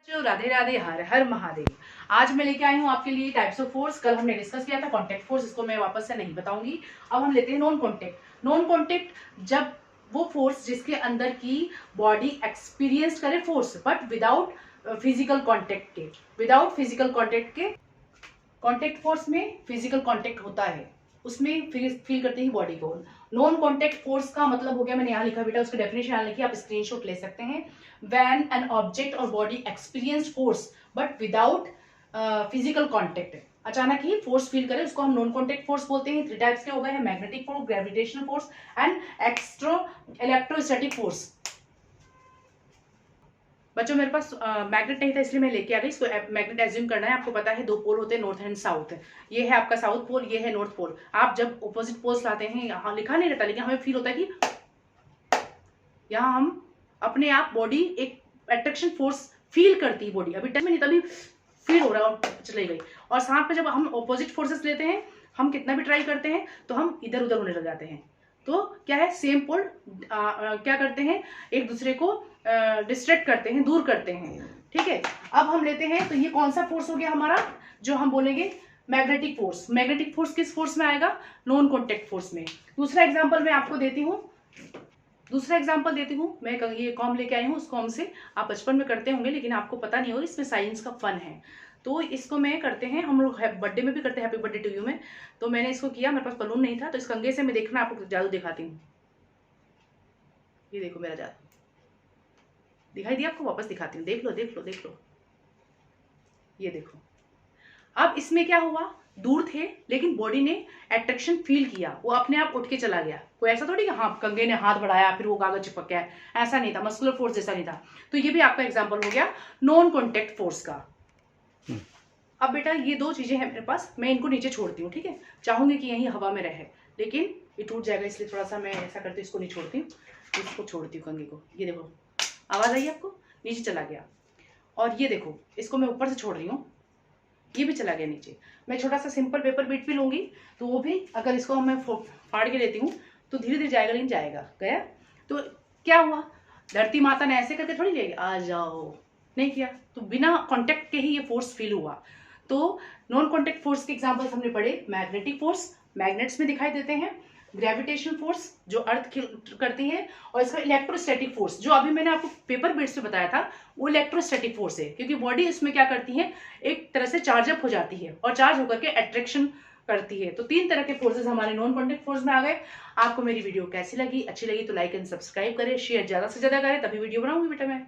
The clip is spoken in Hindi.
राधे राधे, हर हर महादेव। आज मैं लेके आई हूँ आपके लिए टाइप्स ऑफ फोर्स। कल हमने डिस्कस किया था कॉन्टेक्ट फोर्स, इसको मैं वापस से नहीं बताऊंगी। अब हम लेते हैं नॉन कॉन्टेक्ट। नॉन कॉन्टेक्ट जब वो फोर्स जिसके अंदर की बॉडी एक्सपीरियंस करे force but without physical contact के, कॉन्टेक्ट फोर्स में फिजिकल कॉन्टेक्ट होता है, उसमें फील करते ही बॉडी को। नॉन कॉन्टेक्ट फोर्स का मतलब हो गया, मैंने यहाँ लिखा बेटा, उसकी डेफिनेशन यहाँ लिखी, आप स्क्रीनशॉट ले सकते हैं। व्हेन एन ऑब्जेक्ट और body experience force but without physical contact, अचानक ही फोर्स फील करे, उसको हम नॉन कॉन्टेक्ट फोर्स बोलते हैं। 3 टाइप्स के हो गए हैं, magnetic force, gravitational force and electrostatic force. बच्चों मेरे पास मैग्नेट नहीं था इसलिए मैं लेके आ गई। इसको मैग्नेट एज्यूम करना है। आपको पता है 2 पोल होते हैं, नॉर्थ एंड साउथ। ये है आपका साउथ पोल, ये है नॉर्थ पोल। आप जब ऑपोजिट पोल्स लाते हैं, यहाँ लिखा नहीं रहता लेकिन हमें फील होता है कि यहाँ हम अपने आप बॉडी एक अट्रैक्शन फोर्स फील करती है बॉडी। अभी टच में नहीं, तभी फील हो रहा है और चली गई। और साथ में जब हम ऑपोजिट फोर्सेस लेते हैं, हम कितना भी ट्राई करते हैं तो हम इधर उधर होने लग जाते हैं। तो क्या है, सेम पोल क्या करते हैं, एक दूसरे को डिस्ट्रैक्ट करते हैं, दूर करते हैं। ठीक है, अब हम लेते हैं, तो ये कौन सा फोर्स हो गया हमारा, जो हम बोलेंगे मैग्नेटिक फोर्स। मैग्नेटिक फोर्स किस फोर्स में आएगा, नॉन कॉन्टेक्ट फोर्स में। दूसरा एग्जांपल मैं आपको देती हूँ, मैं ये कॉम लेके आई हूँ। उस कॉम से आप बचपन में करते होंगे लेकिन आपको पता नहीं होगा, इसमें साइंस का फन है। तो इसको मैं करते हैं, हम लोग बर्थडे में भी करते हैं, हैप्पी बर्थडे टू यू में। तो मैंने इसको किया, मेरे पास बलून नहीं था, तो इस कंघे से मैं देखना आपको जादू दिखाती हूँ। ये देखो मेरा जादू दिखाई दिया आपको, वापस दिखाती हूँ, देख लो देख लो देख लो। ये देखो, अब इसमें क्या हुआ, दूर थे लेकिन बॉडी ने अट्रैक्शन फील किया, वो अपने आप उठ के चला गया। कोई ऐसा थोड़ी कि हाँ कंघे ने हाथ बढ़ाया फिर वो कागज चिपक गया, ऐसा नहीं था। मस्कुलर फोर्स जैसा नहीं था। तो ये भी आपका एग्जांपल हो गया नॉन कॉन्टेक्ट फोर्स का। अब बेटा ये 2 चीजें हैं मेरे पास, मैं इनको नीचे छोड़ती हूँ। ठीक है, चाहूंगी कि यहीं हवा में रहे लेकिन ये टूट जाएगा, इसलिए थोड़ा सा मैं ऐसा करती हूँ, इसको नहीं छोड़ती हूँ, इसको छोड़ती हूँ कंघे को। ये देखो आवाज आई आपको, नीचे चला गया। और ये देखो, इसको मैं ऊपर से छोड़ रही हूँ, ये भी चला गया नीचे। मैं छोटा सा सिंपल पेपर बीट भी लूंगी तो वो भी, अगर इसको मैं फाड़ के लेती हूँ तो धीरे धीरे जाएगा, लेकिन जाएगा गया। तो क्या हुआ, धरती माता ने ऐसे करके थोड़ी ले आ जाओ नहीं किया, तो बिना कांटेक्ट के ही ये फोर्स फील हुआ। तो नॉन कांटेक्ट फोर्स के एग्जांपल्स हमने पढ़े, मैग्नेटिक फोर्स मैग्नेट्स में दिखाई देते हैं, ग्रेविटेशनल फोर्स जो अर्थ करती है, और इसका इलेक्ट्रोस्टैटिक फोर्स जो अभी मैंने आपको पेपर बेस पे बताया था, वो इलेक्ट्रोस्टैटिक फोर्स है, क्योंकि बॉडी इसमें क्या करती है, एक तरह से चार्ज अप हो जाती है और चार्ज होकर के अट्रैक्शन करती है। तो 3 तरह के फोर्सेस हमारे नॉन कॉन्टेक्ट फोर्स में आ गए। आपको मेरी वीडियो कैसी लगी, अच्छी लगी तो लाइक एंड सब्सक्राइब करें, शेयर ज्यादा से ज्यादा करें, तभी वीडियो बनाऊंगी बेटा मैं।